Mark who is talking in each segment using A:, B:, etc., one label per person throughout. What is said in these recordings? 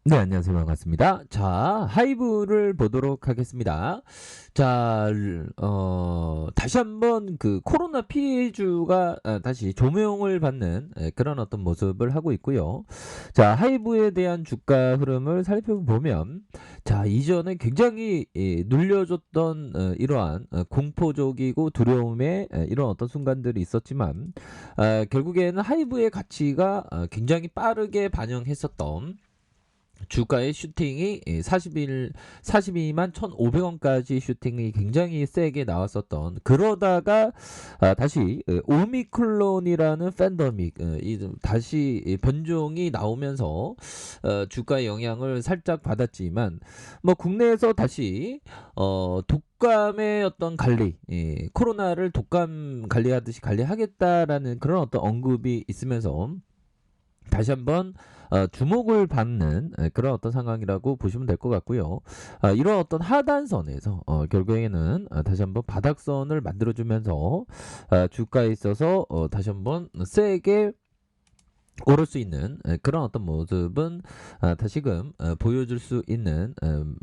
A: 네, 안녕하세요. 반갑습니다. 자, 하이브를 보도록 하겠습니다. 자, 다시 한번 그 코로나 피해주가 다시 조명을 받는 그런 어떤 모습을 하고 있고요. 자, 하이브에 대한 주가 흐름을 살펴보면, 자, 이전에 굉장히 눌려줬던 이러한 공포적이고 두려움의 이런 어떤 순간들이 있었지만, 결국에는 하이브의 가치가 굉장히 빠르게 반영했었던 주가의 슈팅이 42만 1,500원까지 슈팅이 굉장히 세게 나왔었던 그러다가 다시 오미클론이라는 팬더믹 다시 변종이 나오면서 주가의 영향을 살짝 받았지만 뭐 국내에서 다시 독감의 어떤 관리, 코로나를 독감 관리하듯이 관리하겠다라는 그런 어떤 언급이 있으면서 다시 한번 주목을 받는 그런 어떤 상황이라고 보시면 될 것 같고요. 이런 어떤 하단선에서 결국에는 다시 한번 바닥선을 만들어주면서 주가에 있어서 다시 한번 세게 오를 수 있는 그런 어떤 모습은 다시금 보여줄 수 있는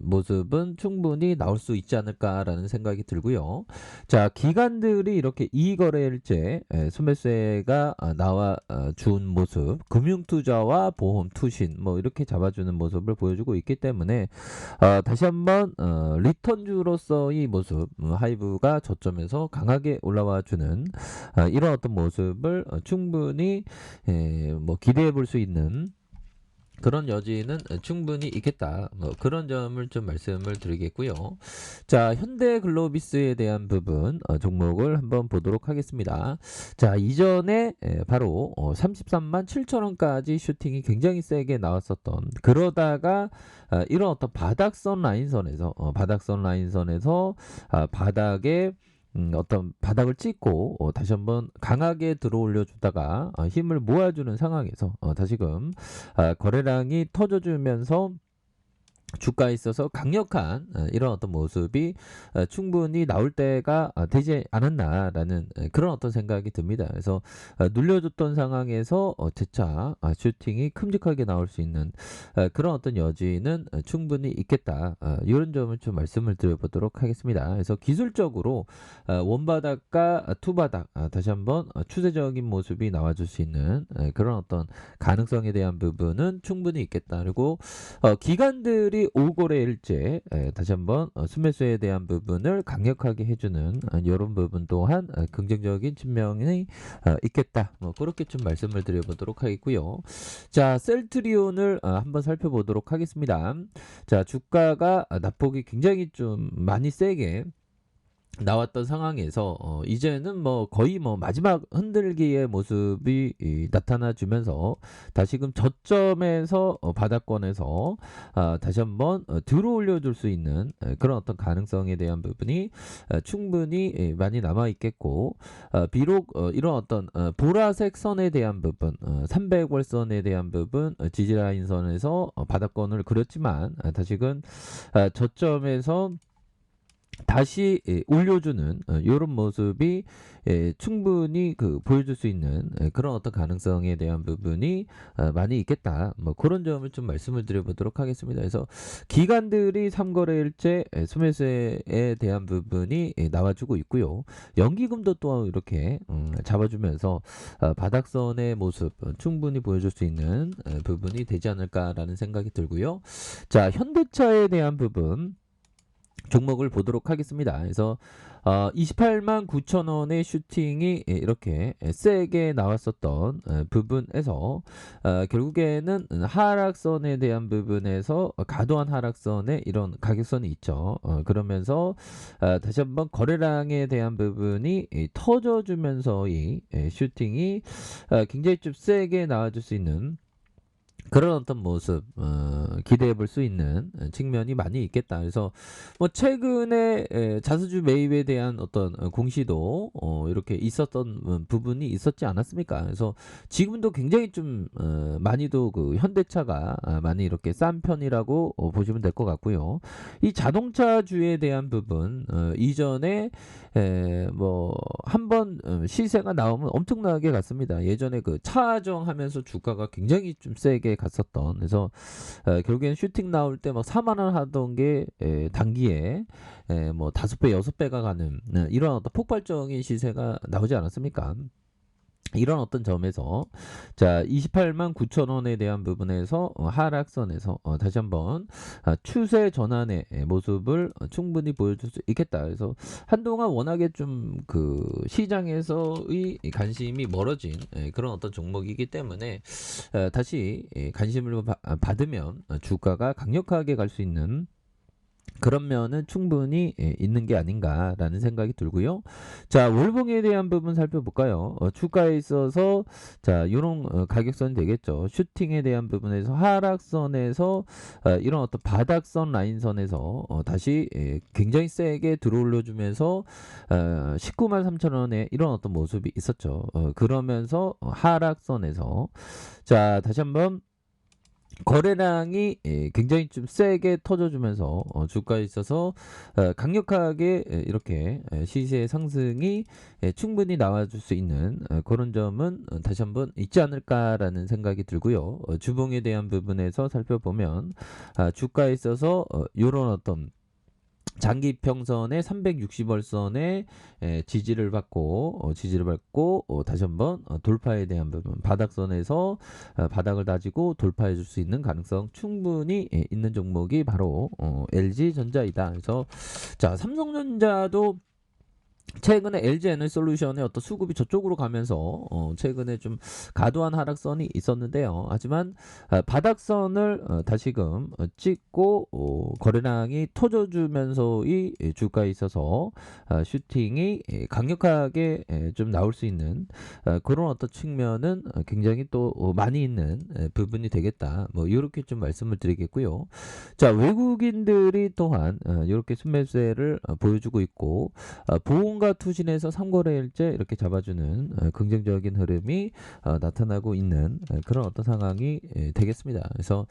A: 모습은 충분히 나올 수 있지 않을까라는 생각이 들고요. 자, 기관들이 이렇게 이거래일제 소매세가 나와 준 모습, 금융투자와 보험, 투신 뭐 이렇게 잡아주는 모습을 보여주고 있기 때문에 다시 한번 리턴주로서의 모습, 하이브가 저점에서 강하게 올라와 주는 이런 어떤 모습을 충분히 뭐 기대해 볼 수 있는 그런 여지는 충분히 있겠다. 뭐 그런 점을 좀 말씀을 드리겠고요. 자, 현대글로비스에 대한 부분 종목을 한번 보도록 하겠습니다. 자, 이전에 바로 33만 7천 원까지 슈팅이 굉장히 세게 나왔었던 그러다가 이런 어떤 바닥선 라인선에서 바닥에 어떤 바닥을 찍고 다시 한번 강하게 들어올려 주다가 힘을 모아주는 상황에서 다시금 거래량이 터져주면서 주가에 있어서 강력한 이런 어떤 모습이 충분히 나올 때가 되지 않았나라는 그런 어떤 생각이 듭니다. 그래서 눌려줬던 상황에서 재차 슈팅이 큼직하게 나올 수 있는 그런 어떤 여지는 충분히 있겠다. 이런 점을 좀 말씀을 드려보도록 하겠습니다. 그래서 기술적으로 원바닥과 투바닥 다시 한번 추세적인 모습이 나와줄 수 있는 그런 어떤 가능성에 대한 부분은 충분히 있겠다. 그리고 기관들이 오거래일제 다시 한번 순매수에 대한 부분을 강력하게 해주는 이런 부분 또한 긍정적인 측면이 있겠다. 뭐 그렇게 좀 말씀을 드려보도록 하겠고요. 자, 셀트리온을 한번 살펴보도록 하겠습니다. 자, 주가가 낙폭이 굉장히 좀 많이 세게 나왔던 상황에서 이제는 뭐 거의 뭐 마지막 흔들기의 모습이 나타나 주면서 다시금 저점에서 바닥권에서 다시 한번 들어올려 줄 수 있는 그런 어떤 가능성에 대한 부분이 충분히 많이 남아 있겠고 비록 이런 어떤 보라색 선에 대한 부분 300월선에 대한 부분 지지라인 선에서 바닥권을 그렸지만 다시금 저점에서 다시 올려주는 이런 모습이 충분히 보여줄 수 있는 그런 어떤 가능성에 대한 부분이 많이 있겠다. 뭐 그런 점을 좀 말씀을 드려보도록 하겠습니다. 그래서 기관들이 삼거래일제 소매세에 대한 부분이 나와주고 있고요. 연기금도 또 이렇게 잡아주면서 바닥선의 모습 충분히 보여줄 수 있는 부분이 되지 않을까라는 생각이 들고요. 자, 현대차에 대한 부분 종목을 보도록 하겠습니다. 그래서 28만 9천 원의 슈팅이 이렇게 세게 나왔었던 부분에서 결국에는 하락선에 대한 부분에서 과도한 하락선에 이런 가격선이 있죠. 그러면서 다시 한번 거래량에 대한 부분이 터져주면서 이 슈팅이 굉장히 좀 세게 나와줄 수 있는 그런 어떤 모습 기대해 볼 수 있는 측면이 많이 있겠다. 그래서 뭐 최근에 자사주 매입에 대한 어떤 공시도 이렇게 있었던 부분이 있었지 않았습니까? 그래서 지금도 굉장히 좀 많이도 그 현대차가 많이 이렇게 싼 편이라고 보시면 될 것 같고요. 이 자동차주에 대한 부분 이전에 뭐 한번 시세가 나오면 엄청나게 갔습니다. 예전에 그 차정 하면서 주가가 굉장히 좀 세게 갔었던, 그래서 결국엔 슈팅 나올 때 막 4만 원 하던 게 단기에 뭐 5배, 6배가 가는 이런 어떤 폭발적인 시세가 나오지 않았습니까? 이런 어떤 점에서 자 28만 9천 원에 대한 부분에서 하락선에서 다시 한번 추세 전환의 모습을 충분히 보여줄 수 있겠다. 그래서 한동안 워낙에 좀 그 시장에서의 관심이 멀어진 그런 어떤 종목이기 때문에 다시 관심을 받으면 주가가 강력하게 갈 수 있는 그런 면은 충분히 있는 게 아닌가라는 생각이 들고요. 자, 월봉에 대한 부분 살펴볼까요? 주가에 있어서 자, 이런 가격선이 되겠죠. 슈팅에 대한 부분에서 하락선에서 이런 어떤 바닥선 라인선에서 다시 굉장히 세게 들어올려주면서 19만 3천 원에 이런 어떤 모습이 있었죠. 그러면서 하락선에서 자, 다시 한번 거래량이 굉장히 좀 세게 터져주면서 주가에 있어서 강력하게 이렇게 시세의 상승이 충분히 나와줄 수 있는 그런 점은 다시 한번 있지 않을까라는 생각이 들고요. 주봉에 대한 부분에서 살펴보면 주가에 있어서 이런 어떤 장기 평선의 360월선에 지지를 받고 다시 한번 돌파에 대한 부분 바닥선에서 바닥을 다지고 돌파해 줄 수 있는 가능성 충분히 있는 종목이 바로 LG전자이다. 그래서 자 삼성전자도 최근에 LG 에너지솔루션의 어떤 수급이 저쪽으로 가면서 최근에 좀 과도한 하락선이 있었는데요. 하지만 바닥선을 다시금 찍고 거래량이 터져주면서의 주가에 있어서 슈팅이 강력하게 좀 나올 수 있는 그런 어떤 측면은 굉장히 또 많이 있는 부분이 되겠다. 뭐 이렇게 좀 말씀을 드리겠고요. 자 외국인들이 또한 이렇게 순매수세를 보여주고 있고 보험과 투신에서 3거래일째 이렇게 잡아주는 긍정적인 흐름이 나타나고 있는 그런 어떤 상황이 되겠습니다. 그래서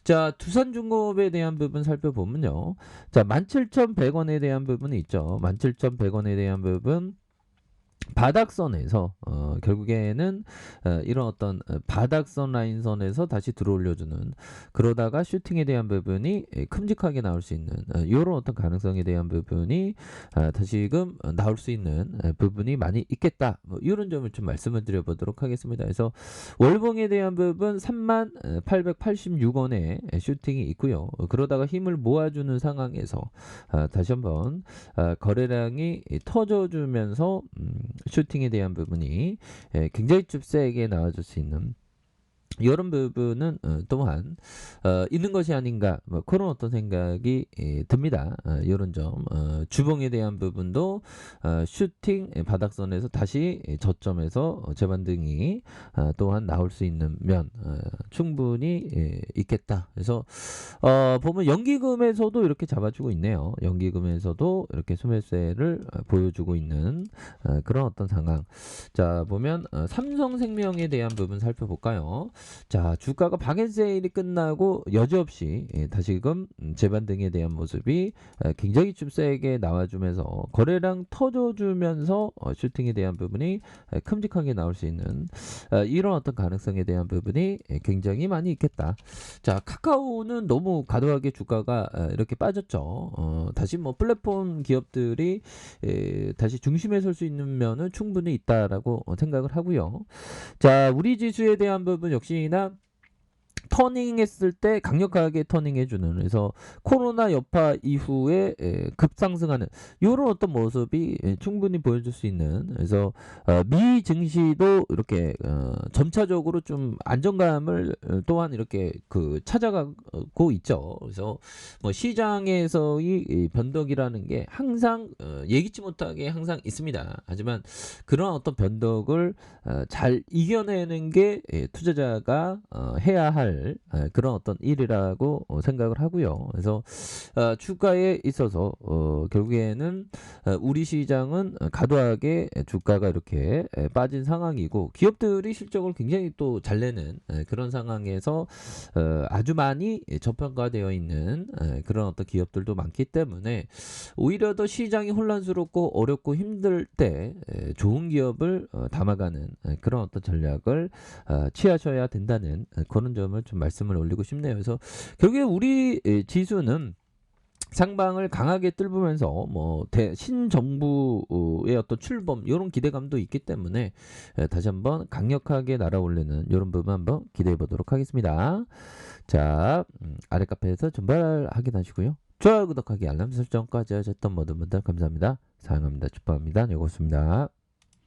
A: 자 두산중공업에 대한 부분 살펴보면요. 자 17,100원에 대한 부분이 있죠. 17,100원에 대한 부분 바닥선에서 결국에는 이런 어떤 바닥선 라인선에서 다시 들어올려주는 그러다가 슈팅에 대한 부분이 큼직하게 나올 수 있는 이런 어떤 가능성에 대한 부분이 다시금 나올 수 있는 부분이 많이 있겠다. 뭐 이런 점을 좀 말씀을 드려보도록 하겠습니다. 그래서 월봉에 대한 부분 3886원에 슈팅이 있고요. 그러다가 힘을 모아주는 상황에서 다시 한번 거래량이 터져주면서 슈팅에 대한 부분이 굉장히 좀 세게 나와줄 수 있는 이런 부분은 또한 있는 것이 아닌가 뭐 그런 어떤 생각이 듭니다. 이런 점 주봉에 대한 부분도 슈팅 바닥선에서 다시 저점에서 재반등이 또한 나올 수 있는 면 충분히 있겠다. 그래서 보면 연기금에서도 이렇게 잡아주고 있네요. 연기금에서도 이렇게 소매세를 보여주고 있는 그런 어떤 상황. 자 보면 삼성생명에 대한 부분 살펴볼까요? 자 주가가 박앤세일이 끝나고 여지없이 다시금 재반등에 대한 모습이 굉장히 좀 세게 나와주면서 거래량 터져주면서 슈팅에 대한 부분이 큼직하게 나올 수 있는 이런 어떤 가능성에 대한 부분이 굉장히 많이 있겠다. 자 카카오는 너무 과도하게 주가가 이렇게 빠졌죠. 다시 뭐 플랫폼 기업들이 다시 중심에 설 수 있는 면은 충분히 있다라고 생각을 하고요. 자 우리 지수에 대한 부분 역시나 터닝했을 때 강력하게 터닝해주는 그래서 코로나 여파 이후에 급상승하는 이런 어떤 모습이 충분히 보여줄 수 있는 그래서 미 증시도 이렇게 점차적으로 좀 안정감을 또한 이렇게 그 찾아가고 있죠. 그래서 뭐 시장에서의 변덕이라는 게 항상 예기치 못하게 항상 있습니다. 하지만 그런 어떤 변덕을 잘 이겨내는 게 투자자가 해야 할 그런 어떤 일이라고 생각을 하고요. 그래서 주가에 있어서 결국에는 우리 시장은 과도하게 주가가 이렇게 빠진 상황이고 기업들이 실적을 굉장히 또 잘 내는 그런 상황에서 아주 많이 저평가되어 있는 그런 어떤 기업들도 많기 때문에 오히려 더 시장이 혼란스럽고 어렵고 힘들 때 좋은 기업을 담아가는 그런 어떤 전략을 취하셔야 된다는 그런 점을 좀 좀 말씀을 올리고 싶네요. 그래서 결국에 우리 지수는 상방을 강하게 뚫으면서 뭐 신정부의 어떤 출범 이런 기대감도 있기 때문에 다시 한번 강력하게 날아올리는 이런 부분 한번 기대해 보도록 하겠습니다. 자, 아래 카페에서 전발 확인하시고요. 좋아요, 구독하기, 알람 설정까지 하셨던 모든 분들 감사합니다. 사랑합니다. 축복합니다. 네, 고맙습니다.